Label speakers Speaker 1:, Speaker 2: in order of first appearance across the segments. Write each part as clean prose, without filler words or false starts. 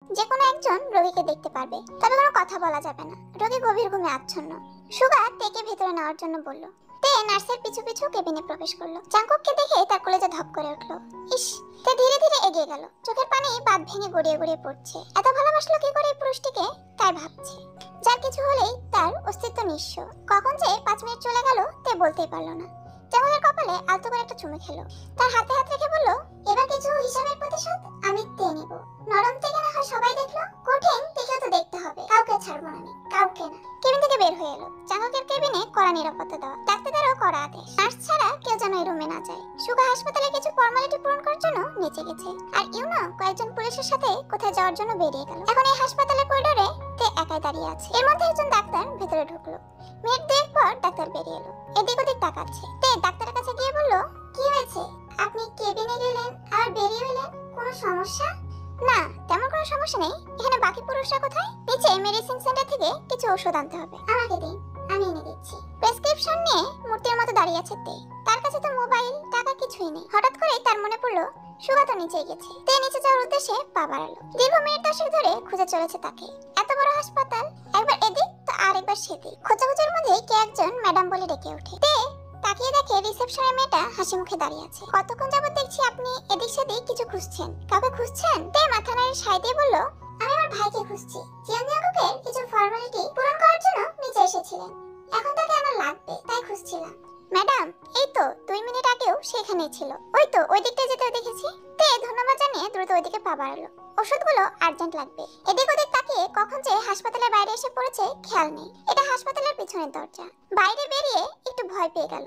Speaker 1: যে কোনো একজন রোগীকে দেখতে পারবে, তবে কোনো কথা বলা যাবে না। রোগী গভীর ঘুমে আচ্ছন্ন। সুগা তেকে ভেতরে নেওয়ার জন্য বলল। তে নার্সের পিছু পিছু কেবিনে প্রবেশ করলো। চাঙ্কুককে দেখে তার কলেজে ধপ করে উঠলো। ইস! তে ধীরে ধীরে এগিয়ে গেল। চোখের পানি বাঁধ ভেঙে গড়িয়ে গড়িয়ে পড়ছে। এত ভালোবাসলো কি করে এই পুরুষটিকে, তাই ভাবছে। যার কিছু হলেই তার অস্তিত্ব নিঃস্ব। কখন যে 5 মিনিট চলে গেল তে বলতেই পারলো না। চাঙ্কুকের কপালে আলতো করে একটা চুমু খেলো। তার হাতে হাত রেখে বলল, এবার কিছু হিসাবের প্রতিশোধ আমি তে নেব। নরম থেকে না হয় সবাই দেখলো, কঠিন থেকেও তো দেখতে হবে। কাউকে ছাড়বো না আমি, কাউকে না। কেবিন থেকে বের হয়ে এলো। চাঙ্কুকের কেবিনে কড়া নিরাপত্তা দেওয়া, ডাক্তারদেরও কড়া আদেশ। নার্স ছাড়া কেউ যেন এই রুমে না যায়। সুগা হাসপাতালে কিছু ফর্মালিটি পূরণ করার জন্য নিচে গেছে, আর ইউনা কয়েকজন পুলিশের সাথে কোথায় যাওয়ার জন্য বেরিয়ে গেল। এখন এই হাসপাতালের করিডোরে তে একাই দাঁড়িয়ে আছে। এর মধ্যে একজন ডাক্তার ভেতরে ঢুকলো। মিনিট দুয়েক পর ডাক্তার বেরিয়ে এলো। এদিক ওদিক তাকাচ্ছে। তে ডাক্তারের কাছে গিয়ে বলল, কি হয়েছে? আপনি কেবিনে গেলেন আর বেরিয়ে এলেন, কোনো সমস্যা? না, তেমন কোনো সমস্যা নেই। এখানে বাকি পুরুষরা কোথায়? নিচে মেডিসিন সেন্টার থেকে কিছু ওষুধ আনতে হবে। আমাকে দিন, আমি এনে দিচ্ছি। প্রেসক্রিপশন নিয়ে মূর্তির মতো দাঁড়িয়ে আছে তে। তার কাছে তো মোবাইল টাকা কিছুই নেই। হঠাৎ করেই তার মনে পড়লো সুগা তো নিচে গেছে। তে নিচে যাওয়ার উদ্দেশ্যে পা বাড়ালো। দীর্ঘ মিনিট 10 ধরে খুঁজে চলেছে তাকে। এত বড় হাসপাতাল, একবার এদিক তো আরেকবার সেদিক। খোঁজাখুঁজির মধ্যে কে একজন ম্যাডাম বলে ডেকে ওঠে। তে তাকিয়ে দেখে রিসেপশনের মেয়েটা হাসি মুখে দাঁড়িয়ে আছে। কতক্ষণ যাবত দেখছি আপনি এদিক সেদিক কিছু খুঁজছেন। কাউকে খুঁজছেন? তে মাথা নাড়িয়ে সায় দিয়ে বলল, আমি আমার ভাইকে খুঁজছি। জিয়ানজিয়াকুকের কিছু ফর্মালিটি পূরণ করার জন্য নিচে এসেছিলেন। এখন তাকে আমার লাগবে, তাই খুঁজছিলাম। ম্যাডাম, এই তো 2 মিনিট আগেও সেখানেই ছিল। ওই তো ওই দিকটায় যেতে দেখেছি। তে ধন্যবাদ জানিয়ে দ্রুত ওইদিকে পা বাড়ালো। ওষুধগুলো আর্জেন্ট লাগবে। এদিক ওদিক তাকিয়ে কখন যে হাসপাতালের বাইরে এসে পড়েছে খেয়াল নেই। এটা হাসপাতালের পিছনের দরজা। বাইরে বেরিয়ে একটু ভয় পেয়ে গেল।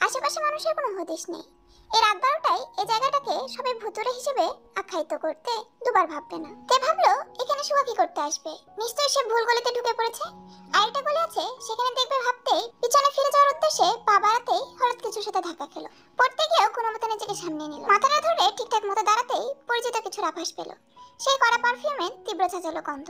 Speaker 1: আশেপাশে মানুষের কোনো হদিশ নেই। এই রাত 12টায় এই জায়গাটাকে সবাই ভুতুড়ে হিসেবে আখ্যায়িত করতে দুবার ভাববে না। তে ভাবলো, এখানে সুগা কি করতে আসবে? নিশ্চয়ই সে ভুল গলিতে ঢুকে পড়েছে। আরেকটা গলি আছে, সেখানে দেখবে ভাবতেই পিছনে ফিরে যাওয়ার উদ্দেশ্যে পা বাড়াতেই হঠাৎ কিছুর সাথে ধাক্কা খেলো। পড়তে গিয়েও কোনো মতে নিজেকে সামনে নিল। মাথাটা ধরে ঠিকঠাক মতো দাঁড়াতেই পরিচিত কিছুর আভাস পেল। সেই কড়া পারফিউমের তীব্র ঝাঁঝালো গন্ধ।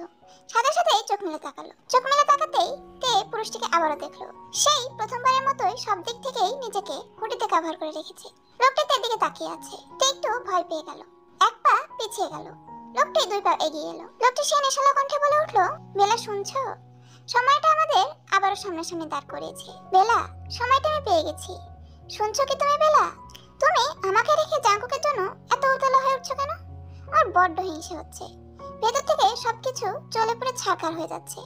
Speaker 1: সাথে সাথেই চোখ মেলে তাকালো। চোখ মেলে তাকাতেই তে পুরুষটিকে আবারও দেখলো। সেই প্রথমবারের মতোই সব দিক থেকেই নিজেকে হুডিতে কভার করে রেখেছে। লোকটি তার দিকে তাকিয়ে আছে। তে একটু ভয় পেয়ে গেল। এক পা পিছিয়ে গেল। লোকটি 2 পা এগিয়ে এলো। লোকটি সেই নেশালো কণ্ঠে বলে উঠলো, বেলা শুনছো? সময়টা আমাদের আবারও সামনাসামনি দাঁড় করিয়েছে। বেলা, সময়টা আমি পেয়ে গেছি। শুনছো কি তুমি বেলা? তুমি আমাকে রেখে জাঙ্কুকের জন্য এত উতলা হয়ে উঠছো কেন? আমার বড্ড হিংসে হচ্ছে। ভেতর থেকে সবকিছু জ্বলে পুড়ে ছারখার হয়ে যাচ্ছে।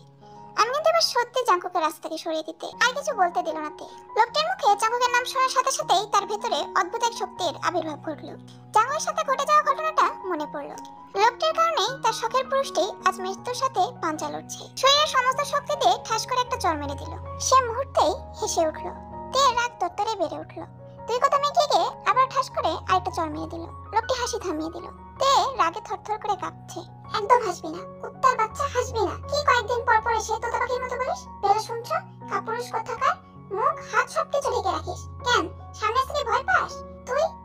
Speaker 1: আমি কিন্তু এবার সত্যি জাঙ্কুকের রাস্তা থেকে সরিয়ে দিতে আর কিছু বলতে দিল না তে। লোকটির মুখে জাঙ্কুকের নাম শোনার সাথে সাথেই তার ভেতরে অদ্ভুত এক শক্তির আবির্ভাব ঘটলো। জাঙ্কুকের সাথে ঘটে যাওয়া ঘটনাটা মনে পড়লো। লোকটির কারণেই তার শখের পুরুষটি আজ মৃত্যুর সাথে পাঞ্জা লড়ছে। শরীরের সমস্ত শক্তি দিয়ে ঠাস করে একটা চড় মেরে দিল। সে মুহূর্তেই হেসে উঠলো। তে রাগ তত্তরে বেড়ে উঠলো। 2 কদম এগিয়ে গিয়ে আবার ঠাস করে আরেকটা চড় মেরে দিল। লোকটি হাসি থামিয়ে দিল। তে রাগে থরথর করে কাঁপছে। একদম হাসবি না, কুত্তার বাচ্চা, হাসবি না। কি কয়েকদিন পর পর এসে তোতা পাখির মতো বলিস? বেলা শুনছো? কাপুরুষ কোথাকার। মুখ হাত সবকিছু ঢেকে রাখিস কেন? সামনে থেকে ভয় পাস?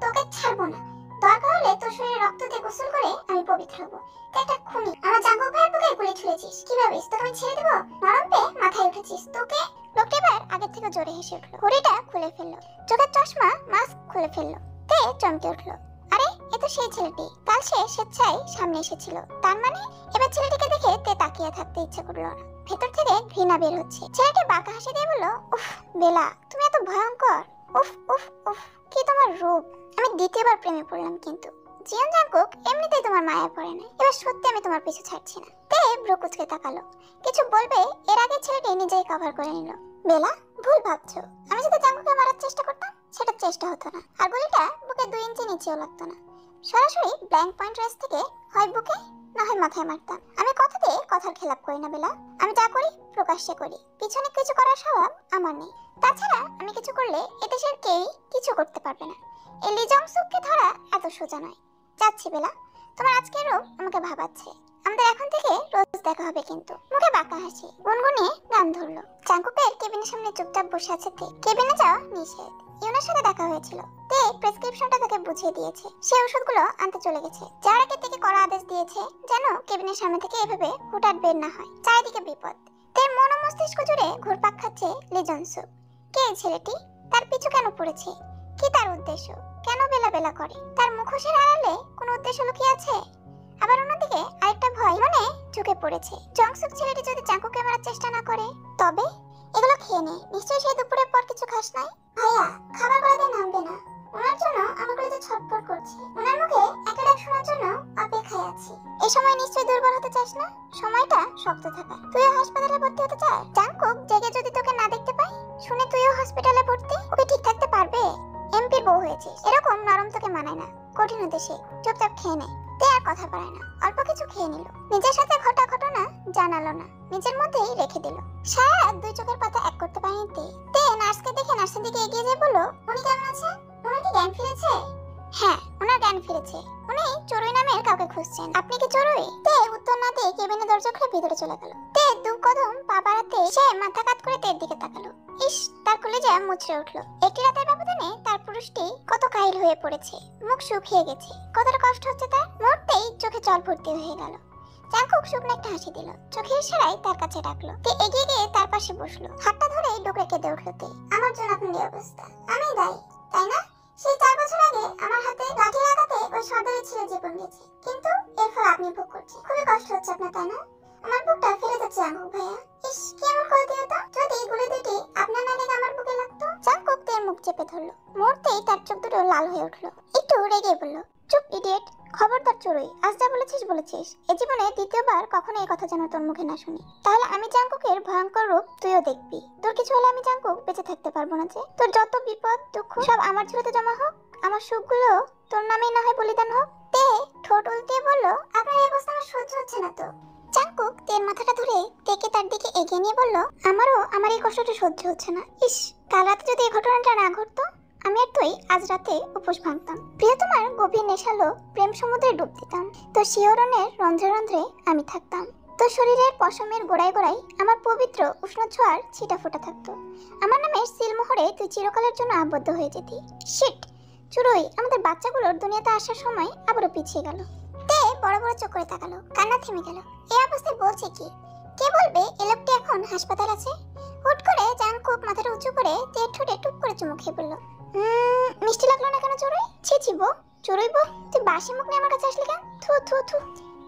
Speaker 1: তোকে ছাড়বো না। দরকার হলে তোর শরীরে রক্ত দিয়ে গোসল করে আমি পবিত্র হবো। তুই একটা খুনি। আমার জাঙ্কুক ভাইয়ের বুকে গুলি ছুঁড়েছিস। কি ভাবিস তোকে আমি ছেড়ে দেবো? নরম পেয়ে মাথায় উঠেছিস তোকে। লোকটি এবার আগের থেকে জোরে হেসে উঠলো। ঘড়িটা খুলে ফেললো। চোখের চশমা মাস্ক খুলে ফেললো। তে চমকে উঠলো। আরে, এ তো সেই ছেলেটি। কাল সে স্বেচ্ছায় সামনে এসেছিল। তার মানে এবার ছেলেটিকে দেখে তে তাকিয়ে থাকতে ইচ্ছে করলো না। ভেতর থেকে ঘৃণা বের হচ্ছে। ছেলেটি বাঁকা হাসি দিয়ে বলল, উফ বেলা, তুমি এত ভয়ঙ্কর। উফ উফ উফ, কি তোমার রূপ। আমি দ্বিতীয়বার প্রেমে পড়লাম কিন্তু জিয়ান জাঙ্কুক এমনিতেই তোমার মায়া পড়ে না। এবার সত্যি আমি তোমার পিছু ছাড়ছি না। তে ভ্রু কুঁচকে তাকালো। কিছু বলবে এর আগে ছেলেটি নিজেই কভার করে নিল। বেলা, ভুল ভাবছো। আমি যদি জাঙ্কুকে মারার চেষ্টা করতাম সেটা চেষ্টা হতো না, আর গুলিটা বুকে 2 ইঞ্চি নিচেও লাগতো না। সরাসরি ব্ল্যাঙ্ক পয়েন্ট রেস থেকে হয় বুকে না হয় মাথায় মারতাম। আমি কথা দিয়ে কথার খেলাপ করি না বেলা। আমি যা করি প্রকাশ্যে করি। পিছনে কিছু করার স্বভাব আমার নেই। তাছাড়া আমি কিছু করলে এদেশের কেউই কিছু করতে পারবে না। এই লি জংসুককে ধরা এত সোজা নয়। যাচ্ছি বেলা, তোমার আজকের রূপ আমাকে ভাবাচ্ছে। আমাদের এখন থেকে রোজ দেখা হবে কিন্তু। মুখে বাঁকা হাসি, গুনগুনিয়ে গান ধরলো। জাঙ্কুকের কেবিনের সামনে চুপচাপ বসে আছে তে। কেবিনে যাওয়া নিষেধ। ইউনার সাথে দেখা হয়েছিল। তে প্রেসক্রিপশনটা তাকে বুঝিয়ে দিয়েছে। সে ওষুধগুলো আনতে চলে গেছে। যার আগে থেকে কড়া আদেশ দিয়েছে যেন কেবিনের সামনে থেকে এভাবে হুটহাট বের না হয়। চারিদিকে বিপদ। তের মন ও মস্তিষ্ক জুড়ে ঘুরপাক খাচ্ছে লি জংসুক। কে এই ছেলেটি? তার পিছু কেন পড়েছে? কি তার উদ্দেশ্য? কেন বেলা বেলা করে? তার মুখোশের আড়ালে কোনো উদ্দেশ্য লুকিয়ে আছে? আবার অন্যদিকে আরেকটা ভয় মনে চোখে পড়েছে। জংসুক ছেলেটি যদি চাঙ্কুকে মারার চেষ্টা না করে তবে? এগুলো খেয়ে নে, নিশ্চয়ই সেই দুপুরের পর কিছু খাস নাই। ভাইয়া, খাবার গলাতে নামবে না। ওনার জন্য আমার কলেজে ছটফট করছে। ওনার মুখে একটা ডাক শোনার জন্য অপেক্ষায় আছি। এই সময় নিশ্চয়ই দুর্বল হতে চাস না, সময়টা শক্ত থাকা। তুইও হাসপাতালে ভর্তি হতে চাস? জাঙ্কুক জেগে যদি তোকে না দেখতে পাই, শুনে তুইও হসপিটালে ভর্তি, ওকে ঠিক থাকতে পারবে? এমপির বউ হয়েছিস, এরকম নরম তোকে মানায় না। কঠিন হতে শেখ, চুপচাপ খেয়ে নে। তে আর কথা পারে না, অল্প কিছু খেয়ে নিল। নিজের সাথে ঘটা ঘটনা জানালো না, নিজের মধ্যেই রেখে দিল। সারা রাত দুই চোখের পাতা এক করতে পারেনি তে নার্সকে দেখে নার্সের দিকে এগিয়ে যেয়ে বলল, উনি কেমন আছে? ওনার কি জ্ঞান ফিরেছে? হ্যাঁ, ওনার জ্ঞান ফিরেছে। উনি চড়ুই নামের কাউকে খুঁজছেন। আপনি কি চড়ুই? তে উত্তর না দিয়ে কেবিনে দরজা খুলে ভিতরে চলে গেল। তে দু কদম পা বাড়াতে সে মাথা কাত করে তের দিকে তাকালো। ইস, তার কলেজা মুচড়ে উঠলো। একটি রাতের ব্যবধানে তার পুরুষটি কত কাহিল হয়ে পড়েছে, মুখ শুকিয়ে গেছে। কতটা কষ্ট হচ্ছে তার। মুহূর্তেই চোখে জল ভর্তি হয়ে গেল। জাঙ্কুক শুকনো একটা হাসি দিল, চোখের ইশারায় তার কাছে ডাকলো। তে এগিয়ে গিয়ে তার পাশে বসলো। হাতটা ধরে ডুকরে কেঁদে উঠলো তে। আমার জন্য আপনার এই অবস্থা, আমি দায়ী, তাই না? সেই 4 বছর আগে আমার হাতে লাঠি লাগাতে ওই সর্দারের ছেলে জীবন গেছে, কিন্তু এর ফল আপনি ভোগ করছেন। খুবই কষ্ট হচ্ছে আপনার, তাই না? আমার বুকটা ফেলে যাচ্ছে জাঙ্কুক ভাইয়া। ইস, কি এমন করে দিও তো, যদি এগুলো দুটি আপনার না লেগে আমার বুকে লাগতো। জাঙ্কুক তের মুখ চেপে ধরলো। মুহূর্তেই তার চোখ দুটো লাল হয়ে উঠলো। একটু রেগে বলল, চুপ ইডিয়েট, খবরদার চড়ুই, আজ যা বলেছিস। এ জীবনে দ্বিতীয়বার কখনো এই কথা যেন তোর মুখে না শুনি। তাহলে আমি জাঙ্কুকের ভয়ঙ্কর রূপ তুইও দেখবি। তোর কিছু হলে আমি জাঙ্কুক বেঁচে থাকতে পারবো না যে। তোর যত বিপদ দুঃখ সব আমার ঝুলিতে জমা হোক, আমার সুখগুলো তোর নামেই না হয় বলিদান হোক। তে ঠোঁট উল্টে বলল, আপনার এই অবস্থা আমার সহ্য হচ্ছে না তো। জাঙ্কুক তের মাথাটা ধরে তেকে তার দিকে এগিয়ে নিয়ে বলল, আমার এই কষ্টটা সহ্য হচ্ছে না। ইস, কাল রাতে যদি এই ঘটনাটা না ঘটতো, আমি আর তুই আজ রাতে উপোস ভাঙতাম। প্রিয় তোমার গভীর নেশালো প্রেম সমুদ্রে ডুব দিতাম। তোর শিহরণের রন্ধ্রে রন্ধ্রে আমি থাকতাম। তোর শরীরের পশমের গোড়ায় গোড়ায় আমার পবিত্র উষ্ণ ছোঁয়ার ছিটা ফোটা থাকতো। আমার নামের সিলমোহরে তুই চিরকালের জন্য আবদ্ধ হয়ে যেতি। শিট, চুরুই, আমাদের বাচ্চাগুলোর দুনিয়াতে আসার সময় আবারও পিছিয়ে গেল। তে বড় বড় চোখ করে তাকালো, কান্না থেমে গেল। এই অবস্থায় বলছে কি? কে বলবে এ লোকটি এখন হাসপাতাল আছে? হুট করে জাঙ্কুক মাথাটা উঁচু করে তের ঠোঁটে টুপ করে চুমু খেয়ে বলল, মিষ্টি লাগলো না কেন চড়ুই? ছি বো, চড়ুই বো, তুই বাসি মুখ নিয়ে আমার কাছে আসলি কেন? থু থু থু।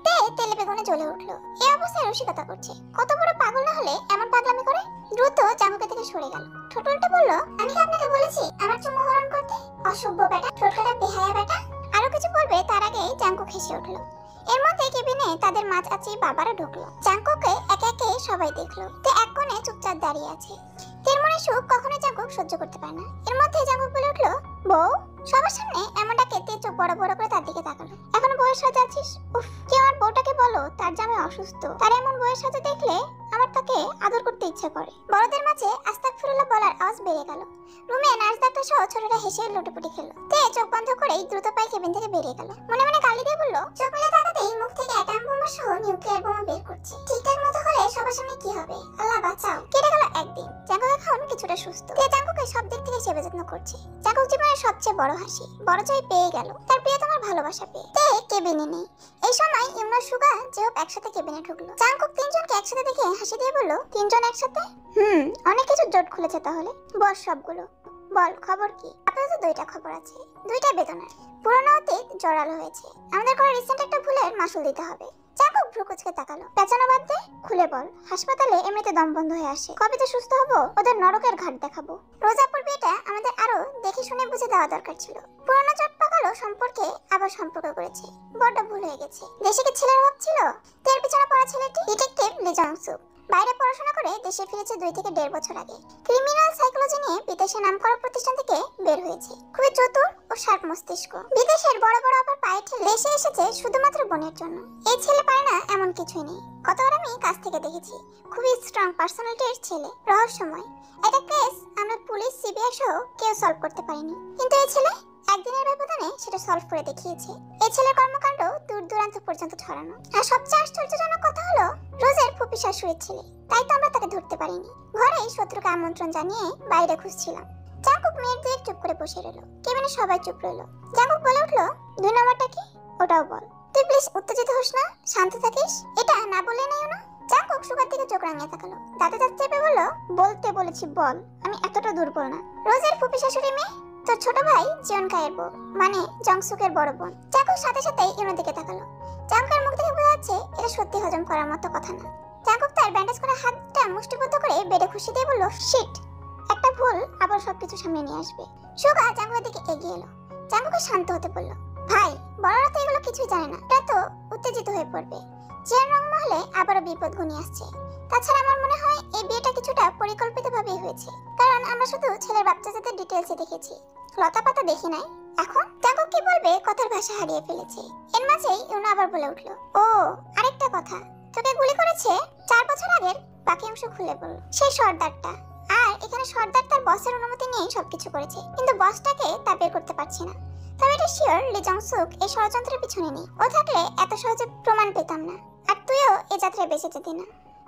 Speaker 1: তে তেলে বেগুনে জ্বলে উঠলো। এই অবস্থায় রসিকতা করছে, কত বড় পাগল না হলে এমন পাগলামি করে? দ্রুত জাঙ্কুকের থেকে সরে গেল। ঠোঁট উল্টে বলল, আমি কি আপনাকে বলেছি আমার চুমু হরণ করতে? অসভ্য বেটা, ঠোঁটকাটা বেহায়া বেটা। আরো কিছু বলবে তার আগে জাঙ্কুক হেসে উঠলো। এর মধ্যে কেবিনে তাদের মাঝাচি বাবারা ঢুকলো। জাঙ্কুকে একে একে সবাই দেখলো। তে এক কোণে চুপচাপ দাঁড়িয়ে আছে। তের মনে সুখ কখনোই জাঙ্কুক সহ্য করতে পারে না। এর মধ্যে জাঙ্কুক বলে উঠলো, বউ। সবার সামনে এমনটা কেটে চোখ বড় বড় করে তার দিকে তাকালো। এখনো বউয়ের সাথে আছিস? উফ, কি আমার বউটাকে বলো তার জামাই অসুস্থ। তার এমন বউয়ের সাথে দেখলে আমার তাকে আদর করতে ইচ্ছে করে। বড়দের মাঝে আস্তাগফিরুল্লাহ বলার আওয়াজ বেড়ে গেল। রুমে নার্স ডাক্তার সহ ছোটরা হেসে লুটোপুটি খেলো। তে চোখ বন্ধ করেই দ্রুত পায়ে কেবিন থেকে বেরিয়ে গেল। মনে মনে গালি দিয়ে বলল, চোখ মেলে তাকাতেই মুখ থেকে অ্যাটম বোমা সহ নিউক্লিয়ার বোমা বের করছে। ঠিকঠাক মতো হলে সবার সামনে কি হবে? আল্লাহ বাঁচাও। কেটে গেল একদিন। জাঙ্কুক এখন কিছুটা সুস্থ। তে জাঙ্কুকে সব দিক থেকে সেবা যত্ন করছে। জাঙ্কুক জীবনের সবচেয়ে বড় হাসি, বড় জয় পেয়ে গেল তার প্রিয়তমার ভালোবাসা পেয়ে। তে কেবিনে নেই। এই সময় ইমরা সুগা যেও একসাথে কেবিনে ঢুকলো। জাঙ্কুক তিনজনকে একসাথে দেখে হাসি দিয়ে বলল, তিনজন একসাথে? অনেক কিছু জোট খুলেছে তাহলে। বস সবগুলো বল, খবর কি? আপাতত দুইটা খবর আছে, দুইটা বেদনার। পুরনো অতীত জড়ালো হয়েছে। আমাদের করে রিসেন্ট একটা ভুলের মাসুল দিতে হবে। জাঙ্কুক ভ্রু কুঁচকে তাকালো। পেঁচানো বাদ দে, খুলে বল। হাসপাতালে এমনিতে দম বন্ধ হয়ে আসে, কবে তো সুস্থ হবো ওদের নরকের ঘাট দেখাবো। রোজাপুর বিয়েটা আমাদের আরো দেখে শুনে বুঝে দেওয়া দরকার ছিল। পুরনো চট পাকালো সম্পর্কে আবার সম্পর্ক করেছে, বড্ড ভুল হয়ে গেছে। দেশে কি ছেলের অভাব ছিল? তের পিছনে পড়া ছেলেটি ডিটেকটিভ লি জংসুক বাইরে পড়াশোনা করে দেশে ফিরেছে 2 থেকে 1.5 বছর আগে। ক্রিমিনাল সাইকোলজি নিয়ে বিদেশে নামকরা প্রতিষ্ঠান থেকে বের হয়েছে। খুবই চতুর ও শার্প মস্তিষ্ক। বিদেশের বড় বড় অফার পায়ে ঠেলে দেশে এসেছে শুধুমাত্র বোনের জন্য। এই ছেলে পারে না এমন কিছুই নেই। কতবার আমি কাছ থেকে দেখেছি। খুবই স্ট্রং পার্সোনালিটির ছেলে, রহস্যময়। একটা কেস আমরা পুলিশ সিবিআই সহ কেউ সলভ করতে পারিনি, কিন্তু এই ছেলে একদিনের ব্যবধানে সেটা সলভ করে দেখিয়েছে। এই ছেলের কর্মকাণ্ড দূর দূরান্ত পর্যন্ত ছড়ানো। আর সবচেয়ে আশ্চর্যজনক কথা হলো, রোজের ফুপি শাশুড়ির ছেলে। তাই তো আমরা তাকে ধরতে পারিনি। ঘরেই শত্রুকে আমন্ত্রণ জানিয়ে বাইরে খুঁজছিলাম। জাঙ্কুক মিনিট 2 চুপ করে বসে রইল। কেবিনে সবাই চুপ রইল। জাঙ্কুক বলে উঠলো, 2 নম্বরটা কি? ওটাও বল। তুই প্লিজ উত্তেজিত হোস না, শান্ত থাকিস। এটা না বলে নাই না। জাঙ্কুক সুগার দিকে চোখ রাঙিয়ে তাকালো। দাঁতে দাঁত চেপে বলল, বলতে বলেছি বল, আমি এতটা দুর্বল না। রোজের ফুপি শাশুড়ি মেয়ে, তোর ছোট ভাই জিয়নকাইয়ের বউ, মানে জংসুকের বড় বোন। জাঙ্কুক সাথে সাথে ইউনোর দিকে তাকালো। জাঙ্কুকের মুখ দেখে বোঝা যাচ্ছে এটা সত্যি হজম করার মতো কথা না। জাঙ্কুক তার ব্যান্ডেজ করা হাতটা মুষ্টিবদ্ধ করে বেডে খুশি দিয়ে বলল, শিট, একটা ভুল আবার সবকিছু সামনে নিয়ে আসবে। সুগা জাঙ্কুকের দিকে এগিয়ে এলো। জাঙ্কুকে শান্ত হতে বলল, ভাই, বড়রা তো এগুলো কিছুই জানে না, এটা তো উত্তেজিত হয়ে পড়বে। জিয়ান রংমহলে আবারও বিপদ ঘনিয়ে আসছে। তাছাড়া আমার মনে হয় এই বিয়েটা কিছুটা পরিকল্পিতভাবেই হয়েছে, কারণ আমরা শুধু ছেলের বাচ্চাদের ডিটেইলসে দেখেছি, লতা পাতা দেখি নাই। এখন জাঙ্কুক কি বলবে কথার ভাষা হারিয়ে ফেলেছে। এর মাঝেই ইউনো আবার বলে উঠলো, ও আরেকটা কথা, তোকে গুলি করেছে 4 বছর আগের বাকি অংশ খুলে বল, সেই সর্দারটা। আর এখানে সর্দার তার বসের অনুমতি নিয়ে সবকিছু করেছে, কিন্তু বসটাকে তা বের করতে পারছে না। তবে এটা শিওর লি জংসুক এই ষড়যন্ত্রের পিছনে নেই। ও থাকলে এত সহজে প্রমাণ পেতাম না, আর তুইও এই যাত্রায় বেঁচে যেতি না।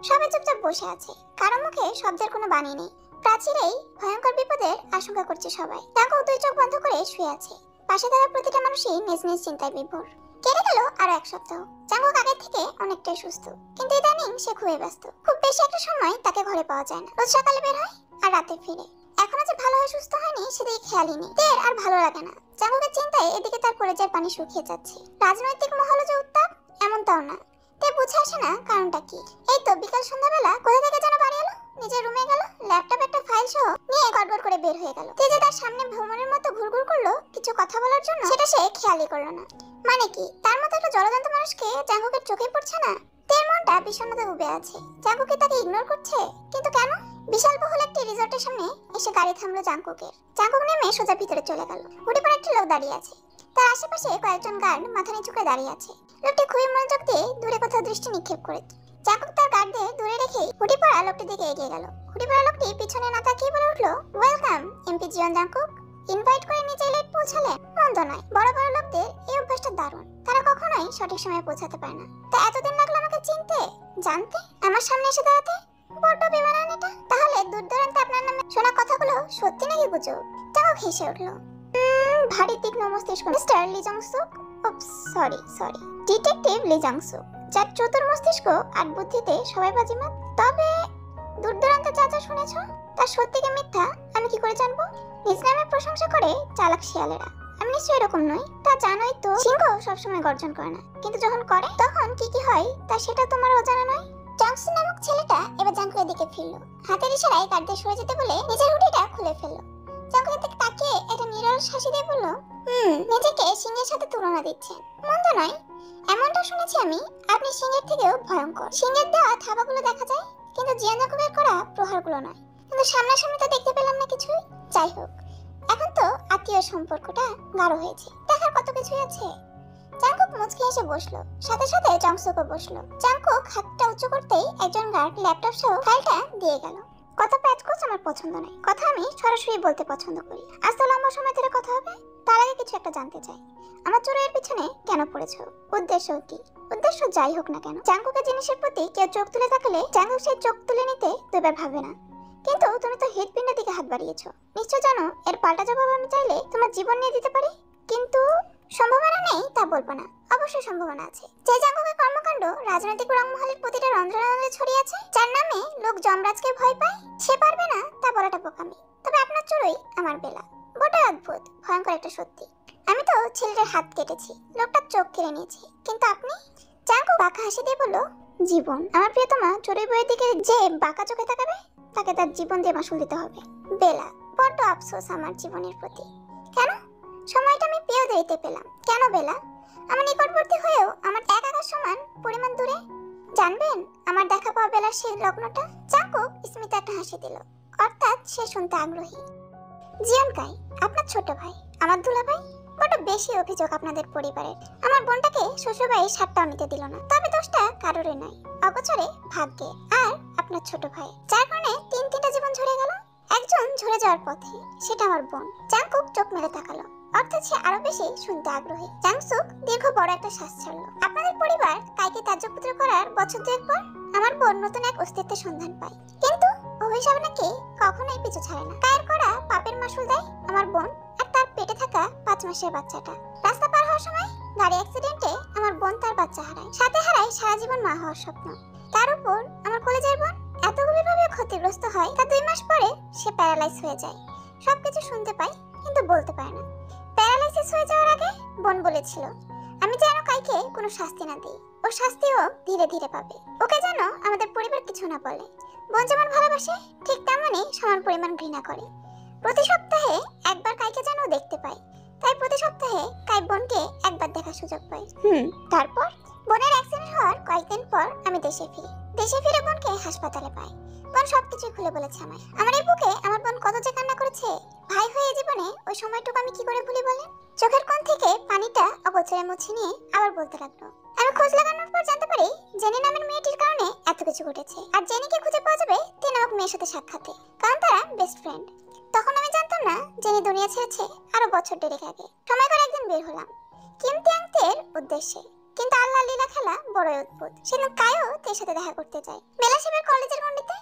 Speaker 1: সবাই চুপচাপ বসে আছে, কারো মুখে শব্দের কোনো বাণী নেই। প্রাচীরেই ভয়ঙ্কর বিপদের আশঙ্কা করছে সবাই। জাঙ্কুক 2 চোখ বন্ধ করে শুয়ে আছে। পাশে থাকা প্রতিটা মানুষই নিজ নিজ চিন্তায় বিভোর। কেটে গেল আরো 1 সপ্তাহ। জাঙ্কুক আগের থেকে অনেকটাই সুস্থ, কিন্তু ইদানিং সে খুবই ব্যস্ত। খুব বেশি একটা সময় তাকে ঘরে পাওয়া যায় না। রোজ সকালে বের হয় আর রাতে ফিরে। এখনো যে ভালো হয়ে সুস্থ হয়নি সেদিকে খেয়ালই নেই। তের আর ভালো লাগে না। জাঙ্কুকের চিন্তায় এদিকে তার কলেজের পানি শুকিয়ে যাচ্ছে। রাজনৈতিক মহলে যে উত্তাপ, এমনটাও না। তে বুঝে আসে না কারণটা কি। এই তো বিকাল সন্ধ্যাবেলা কোথা থেকে যেন বাড়ি এলো, নিজের রুমে গেল, ল্যাপটপ একটা ফাইল সহ নিয়ে গড়বড় করে বের হয়ে গেল। তে যে তার সামনে ভ্রমণের মতো ঘুরঘুর করলো কিছু কথা বলার জন্য, সেটা সে খেয়ালই করলো না। মানে কি, তার মতো একটা জলজন্ত মানুষকে জাঙ্কুকের চোখে পড়ছে না? তের মনটা বিষণ্ণতায় ডুবে আছে। জাঙ্কুক তাকে ইগনোর করছে, কিন্তু কেন? বিশাল বহুল একটি রিসর্টের সামনে এসে গাড়ি থামলো জাঙ্কুকের। জাঙ্কুক নেমে সোজা ভিতরে চলে গেল। হুডি পরে একটি লোক দাঁড়িয়ে আছে। তার আশেপাশে কয়েকজন গার্ড মাথা নিচু করে দাঁড়িয়ে আছে। লোকটি খুবই মনোযোগ দিয়ে দূরে কোথাও দৃষ্টি নিক্ষেপ করে। জাঙ্কুক তার গার্ডদের দূরে রেখে হুডি পরা লোকটির দিকে এগিয়ে গেল। হুডি পরা লোকটি পিছনে না তাকিয়ে বলে উঠলো, ওয়েলকাম এমপি জিয়ন জাঙ্কুক। ইনভাইট করে নিজে লেট পৌঁছালেন, মন্দ নয়। বড় বড় লোকদের এই অভ্যাসটা দারুণ, তারা কখনোই সঠিক সময়ে পৌঁছাতে পারে না। তা এতদিন লাগলো আমাকে চিনতে, জানতে, আমার সামনে এসে দাঁড়াতে? বড্ড বিমানান এটা। তাহলে দূর দূরান্তে আপনার নামে শোনা কথাগুলো সত্যি নাকি গুজব? জাঙ্কুক হেসে উঠলো। ভারী তীক্ষ্ণ মস্তিষ্ক মিস্টার লি জংসুক, সরি ডিটেকটিভ লি জংসুক, যার চতুর মস্তিষ্ক আর বুদ্ধিতে সবাই বাজিমাত। তবে দূর দূরান্তে যা যা শুনেছ তা সত্যি কি মিথ্যা আমি কি করে জানবো? নিজ নামের প্রশংসা করে চালাক শিয়ালেরা, আমি নিশ্চয়ই এরকম নই। তা জানোই তো, সিংহ সবসময় গর্জন করে না, কিন্তু যখন করে তখন কি কি হয় তা সেটা তোমার অজানা নয়। জংসু নামক ছেলেটা এবার জাঙ্কুকের দিকে ফিরল। হাতের ইশারায় গার্ডদের সরে যেতে বলে নিজের হুডিটা খুলে ফেলল। জাঙ্কুকের দিকে তাকিয়ে একটা নিরলস হাসি দিয়ে বলল, নিজেকে সিংহের সাথে তুলনা দিচ্ছেন, মন্দ নয়। এমনটা শুনেছি আমি, আপনি সিংহের থেকেও ভয়ঙ্কর। সিংহের দেওয়া থাবাগুলো দেখা যায়, কিন্তু জিয়ান জাঙ্কুকের করা প্রহারগুলো নয়। কিন্তু সামনাসামনি তো দেখতে পেলাম না কিছুই। যাই হোক, এখন তো আত্মীয় সম্পর্কটা গাঢ় হয়েছে, দেখার কত কিছুই আছে। জাঙ্কুক মুচকি হেসে বসলো, সাথে সাথে জংসুকও বসলো। জাঙ্কুক হাতটা উঁচু করতেই একজন গার্ড ল্যাপটপ সহ ফাইলটা দিয়ে গেল। কথা প্যাচকোচ আমার পছন্দ নয়, কথা আমি সরাসরি বলতে পছন্দ করি। আজ তো লম্বা সময় ধরে কথা হবে, তার আগে কিছু একটা জানতে চাই। আমার চোরের পিছনে কেন পড়েছো? উদ্দেশ্য কি? উদ্দেশ্য যাই হোক না কেন, জাঙ্কুকের জিনিসের প্রতি কেউ চোখ তুলে থাকলে জাঙ্কুক সেই চোখ তুলে নিতে দুবার ভাবে না। কিন্তু তুমি তো হৃদপিণ্ডের দিকে হাত বাড়িয়েছো, নিশ্চয় জানো এর পাল্টা জবাব আমি চাইলে তোমার জীবন নিয়ে দিতে পারি। কিন্তু সম্ভাবনা নেই তা বলবো না, অবশ্যই সম্ভাবনা আছে। যে জাঙ্কুকের কর্মকাণ্ড রাজনৈতিক রংমহলের প্রতিটা রন্ধ্রে ছড়িয়ে আছে, যার নামে লোক যমরাজকে ভয় পায়, সে পারবে না তা বলাটা বোকামি। তবে আপনার চোরই আমার বেলা, বড় অদ্ভুত, ভয়ঙ্কর একটা সত্যি। আমি তো ছেলেটার হাত কেটেছি, লোকটার চোখ কেড়ে নিয়েছি, কিন্তু আপনি? জাঙ্কুক বাঁকা হাসি দিয়ে বলল, জীবন। আমার প্রিয়তমা চোরের বইয়ের দিকে যে বাঁকা চোখে তাকাবে তাকে তার জীবন দিয়ে মাসুল দিতে হবে। বেলা, বড্ড আফসোস আমার জীবনের প্রতি। কেন? সময়টা আমি পেয়েও দেরিতে পেলাম। কেন বেলা? আমার নিকটবর্তী হয়েও আমার এক আকাশ সমান পরিমাণ দূরে। জানবেন আমার দেখা পাওয়া বেলার সেই লগ্নটা? জাঙ্কুক স্মিত একটা হাসি দিল, অর্থাৎ সে শুনতে আগ্রহী। জিয়নকাই, আপনার ছোট ভাই, আমার দুলাভাই। বড় বেশি অভিযোগ আপনাদের পরিবারের। আমার বোনটাকে শ্বশুরবাড়ি সাতটাও নিতে দিল না। তবে দোষটা কারোরই নয়, অগোচরে ভাগ্যে। আর আপনার ছোট ভাই, যার কারণে তিনটা জীবন ঝরে গেল। একজন ঝরে যাওয়ার পথে, সেটা আমার বোন। জাঙ্কুক চোখ মেলে তাকালো, অর্থাৎ সে আরো বেশি শুনতে আগ্রহী। জাংসুক দীর্ঘ বড় একটা শ্বাস ছাড়লো। আপনাদের পরিবার কাইকে ত্যায্যপুত্র করার বছর দুয়েক পর আমার বোন নতুন এক অস্তিত্বের সন্ধান পায়, কিন্তু অভিশাপ নাকি কখনোই পিছু ছাড়ে না। কায়ের করা পাপের মাসুল দেয় আমার বোন আর তার পেটে থাকা 5 মাসের বাচ্চাটা। রাস্তা পার হওয়ার সময় গাড়ি অ্যাক্সিডেন্টে আমার বোন তার বাচ্চা হারায়, সাথে হারায় সারা জীবন মা হওয়ার স্বপ্ন। তার উপর আমার কলেজের বোন এত গভীরভাবে ক্ষতিগ্রস্ত হয়, তার 2 মাস পরে সে প্যারালাইজ হয়ে যায়। সবকিছু শুনতে পাই, কিন্তু বলতে পারে না। প্যারালাইসিস হয়ে যাওয়ার আগে বোন বলেছিল আমি যেন কাইকে কোনো শাস্তি না দিই, ও শাস্তিও ধীরে ধীরে পাবে। ওকে যেন আমাদের পরিবার কিছু না বলে। বোন যেমন ভালোবাসে ঠিক তেমনই সমান পরিমাণ ঘৃণা করে। প্রতি সপ্তাহে একবার কাইকে যেন দেখতে পাই, তাই প্রতি সপ্তাহে কাই বোনকে একবার দেখার সুযোগ পাই। তারপর বোনের অ্যাক্সিডেন্ট হওয়ার কয়েকদিন পর আমি দেশে ফিরি। দেশে ফিরে বোনকে হাসপাতালে পাই। বোন সবকিছু খুলে বলেছে আমায়। আমার এই বুকে আমার বোন কত যে কান্না করেছে। ভাই হয়ে জীবনে ওই সময়টুকু আমি কি করে ভুলি বলেন? চোখের কোণ থেকে পানিটা অগোচরে মুছে নিয়ে আবার বলতে লাগলো, আমি খোঁজ লাগানোর পর জানতে পারি জেনি নামের মেয়েটির কারণে এত কিছু ঘটেছে। আর জেনিকে খুঁজে পাওয়া যাবে 3 নামক মেয়ের সাথে সাক্ষাতে, কারণ তারা বেস্ট ফ্রেন্ড। তখন আমি জানতাম না জেনি দুনিয়া ছেড়েছে আরো বছর দেড়েক আগে। সময় করে একদিন বের হলাম কিমতি আংটির উদ্দেশ্যে, কিন্তু আল্লাহ লীলা খেলা বড়ই অদ্ভুত। সেদিন কায়ও তার সাথে দেখা করতে যায় বেলাসেবের কলেজের গণ্ডিতে।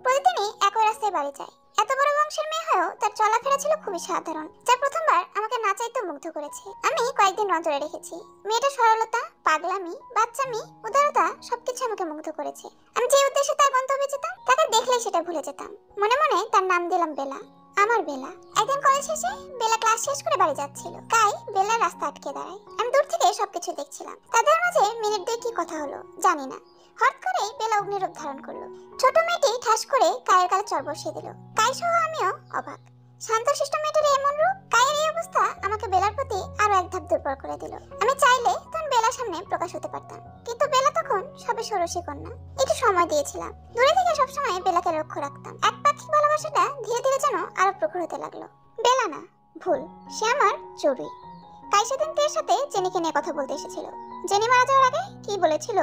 Speaker 1: প্রতিদিনই একই রাস্তায় বাড়ি যায়। এত বড় বংশের মেয়ে হয়েও তার চলাফেরা ছিল খুবই সাধারণ, যা প্রথমবার আমাকে না চাইতেও মুগ্ধ করেছে। আমি কয়েকদিন নজরে রেখেছি। মেয়েটা সরলতা, পাগলামি, বাচ্চামি, উদারতা সবকিছু আমাকে মুগ্ধ করেছে। আমি যে উদ্দেশ্যে তার গন্তব্যে যেতাম তাকে দেখলেই সেটা ভুলে যেতাম। মনে মনে তার নাম দিলাম বেলা, আমার বেলা। একদিন কলেজ শেষে বেলা ক্লাস শেষ করে বাড়ি যাচ্ছিল। কাই বেলার রাস্তা আটকে দাঁড়ায়। আমি দূর থেকে সবকিছু দেখছিলাম। তাদের মাঝে মিনিট 2 কি কথা হলো জানি না। হঠাৎ করে বেলা অগ্নিরূপ ধারণ করলো। ছোট মেয়েটি ঠাস করে কায়ের গালে চড় বসিয়ে দিল। কাই সহ আমিও অবাক। শান্তশিষ্ট মেয়েটার এমন রূপ, কায়ের এই অবস্থা আমাকে বেলার প্রতি আরো এক ধাপ দুর্বল করে দিল। আমি চাইলে তখন বেলার সামনে প্রকাশ হতে পারতাম, কিন্তু বেলা তখন সবে ষোড়শী কন্যা। একটু সময় দিয়েছিলাম। দূরে থেকে সবসময় বেলাকে লক্ষ্য রাখতাম। এক পাক্ষিক ভালোবাসাটা ধীরে ধীরে যেন আরো প্রখর হতে লাগলো। বেলা না, ভুল, সে আমার চড়ুই। কাই সেদিন তের সাথে জেনিকে নিয়ে কথা বলতে এসেছিল। জেনি মারা যাওয়ার আগে কি বলেছিল?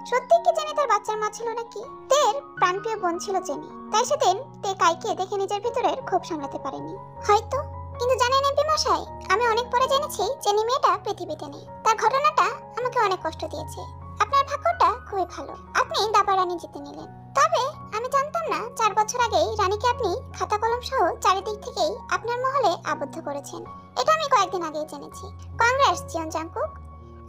Speaker 1: সত্যি কি জেনি তার বাচ্চার মা ছিল নাকি? তের প্রাণপ্রিয় বোন ছিল জেনি, তাই সেদিন তে কাইকে দেখে নিজের ভিতরের ক্ষোভ সামলাতে পারেনি হয়তো। কিন্তু জানেন এমপি মশাই, আমি অনেক পরে জেনেছি জেনি মেয়েটা পৃথিবীতে নেই। তার ঘটনাটা আমাকে অনেক কষ্ট দিয়েছে। আপনার ভাগ্যটা খুবই ভালো, আপনি দাবা রানী জিতে নিলেন। তবে আমি জানতাম না 4 বছর আগেই রানীকে আপনি খাতা কলম সহ চারিদিক থেকেই আপনার মহলে আবদ্ধ করেছেন। এটা আমি কয়েকদিন আগেই জেনেছি। কংগ্রেস জিয়ন জাংকুক,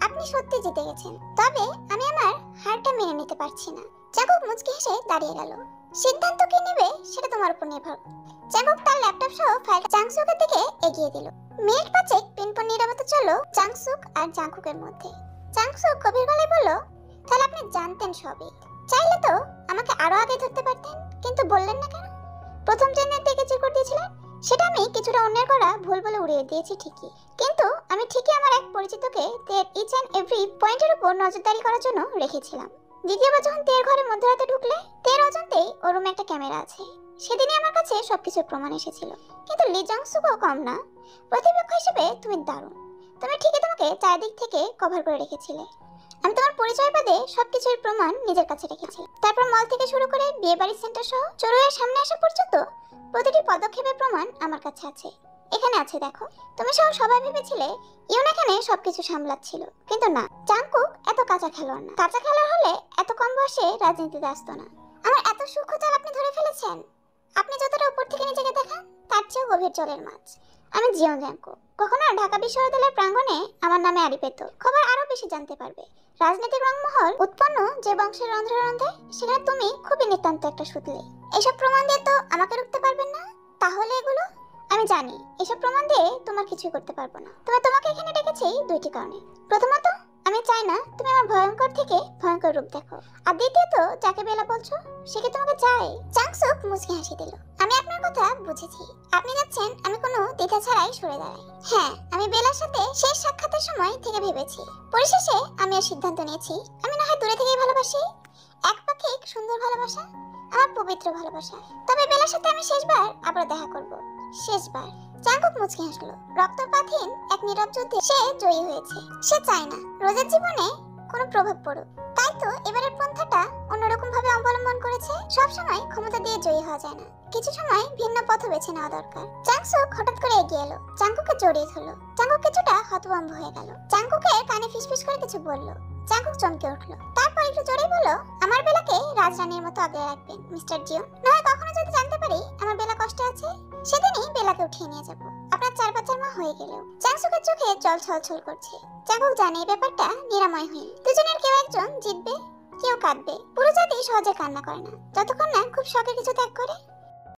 Speaker 1: আপনি সত্যি জিতে গেছেন। তবে আমি আমার হারটা মেনে নিতে পারছি না। জাংকুক মুচকি হেসে দাঁড়িয়ে গেল। সিদ্ধান্ত কি নেবে সেটা তোমার উপর নির্ভর। জাংকুক তার ল্যাপটপ সহ ফাইল জাংসুকের দিকে এগিয়ে দিল। মিনিট 5 পিনপন নীরবতা চলল জাংসুক আর জাংকুকের মধ্যে। জাংসুক গভীর গলায় বলল, তাহলে আপনি জানতেন সবই। চাইলে তো আমাকে আরো আগে ধরতে পারতেন, কিন্তু বললেন না কেন? প্রথম জেনের দিকে চিকর দিয়েছিলেন, সেটা আমি কিছুটা অন্যের করা ভুল বলে উড়িয়ে দিয়েছি ঠিকই, কিন্তু আমি ঠিকই আমার এক পরিচিতকে তের ইচ এন্ড এভরি পয়েন্টের উপর নজরদারি করার জন্য রেখেছিলাম। দ্বিতীয়বার যখন তের ঘরে মধ্যরাতে ঢুকলে তের অজান্তেই ওর রুমে একটা ক্যামেরা আছে। সেদিনই আমার কাছে সবকিছুর প্রমাণ এসেছিল। কিন্তু লি জংসুকও কম না। প্রতিপক্ষ হিসেবে তুমি দারুণ। তুমি ঠিকই তোমাকে চারিদিক থেকে কভার করে রেখেছিলে। আমি তোমার পরিচয় বাদে সবকিছুর প্রমাণ নিজের কাছে রেখেছি। তারপর মল থেকে শুরু করে বিয়ে বাড়ির সেন্টার সহ চড়ুইয়ের সামনে আসা পর্যন্ত প্রতিটি পদক্ষেপের প্রমাণ আমার কাছে আছে। এখানে আছে দেখো। তুমি সহ সবাই ভেবেছিলে ইউন এখানে সবকিছু সামলাচ্ছিল, কিন্তু না, জাংকুক এত কাঁচা খেলোয়াড় না। কাঁচা খেলোয়াড় হলে এত কম বয়সে রাজনীতিতে আসতো না। আমার এত সূক্ষ্ম চাল আপনি ধরে ফেলেছেন। আপনি যতটা উপর থেকে নিজেকে দেখান তার চেয়েও গভীর জলের মাছ। আমি জিয়ন জাংকুক। কখনো ঢাকা বিশ্ববিদ্যালয়ের প্রাঙ্গণে আমার নামে আড়ি পেত, খবর আরো বেশি জানতে পারবে। রাজনৈতিক রংমহল উৎপন্ন যে বংশের রন্ধ্রে রন্ধ্রে, সেখানে তুমি খুবই নিতান্ত একটা সুতলি। এসব প্রমাণ দিয়ে তো আমাকে রুখতে পারবেন না। তাহলে এগুলো আমি জানি, এসব প্রমাণ দিয়ে তোমার কিছুই করতে পারবো না। তবে তোমাকে এখানে ডেকেছি 2টি কারণে। প্রথমত, আমি চাই না তুমি আমার ভয়ঙ্কর থেকে ভয়ঙ্কর রূপ দেখো। আর দ্বিতীয়ত, যাকে বেলা বলছো সে কি তোমাকে চায়? জাংসুক মুচকি হাসি দিল। আমি আপনার কথা বুঝেছি। আপনি যাচ্ছেন আমি কোনো দ্বিধা ছাড়াই সরে দাঁড়াই। হ্যাঁ, আমি বেলার সাথে শেষ সাক্ষাতের সময় থেকে ভেবেছি। পরিশেষে আমি আর সিদ্ধান্ত নিয়েছি, আমি না হয় দূরে থেকেই ভালোবাসি। একপাক্ষিক সুন্দর ভালোবাসা, আমার পবিত্র ভালোবাসা। তবে বেলার সাথে আমি শেষবার আবার দেখা করব। শেষবার। জাংকুক মুচকি হাসলো। রক্তপাতহীন এক নীরব যুদ্ধে সে জয়ী হয়েছে। সে চায় না রোজের জীবনে কোনো প্রভাব পড়ুক। তাই তো এবারের পন্থাটা অন্যরকম ভাবে অবলম্বন করেছে। সব সময় ক্ষমতা দিয়ে জয়ী হওয়া যায় না, কিছু সময় ভিন্ন পথ বেছে নেওয়া দরকার। জাংসুক হঠাৎ করে এগিয়ে এলো, জাংকুককে জড়িয়ে ধরলো। জাংকুক কিছুটা হতভম্ব হয়ে গেল। জাংকুকের কানে ফিসফিস করে কিছু বলল। জাংকুক চমকে উঠলো। তারপর একটু জোরে বলল, আমার বেলাকে রাজরানীর মতো আগলে রাখবেন মিস্টার জিও। নয় কখনো যদি জানতে পারি আমার বেলা কষ্টে আছে, সেদিনই বেলাকে উঠিয়ে নিয়ে যাব, আপনার 4 বাচ্চার মা হয়ে গেলেও। জাংসুকের চোখে জল ছলছল করছে। জাংকুক জানে এই ব্যাপারটা নিরাময়হীন। দুজনের কেউ একজন জিতবে, কেউ কাঁদবে। পুরো জাতি সহজে কান্না করে না, যতক্ষণ না খুব শখের কিছু ত্যাগ করে।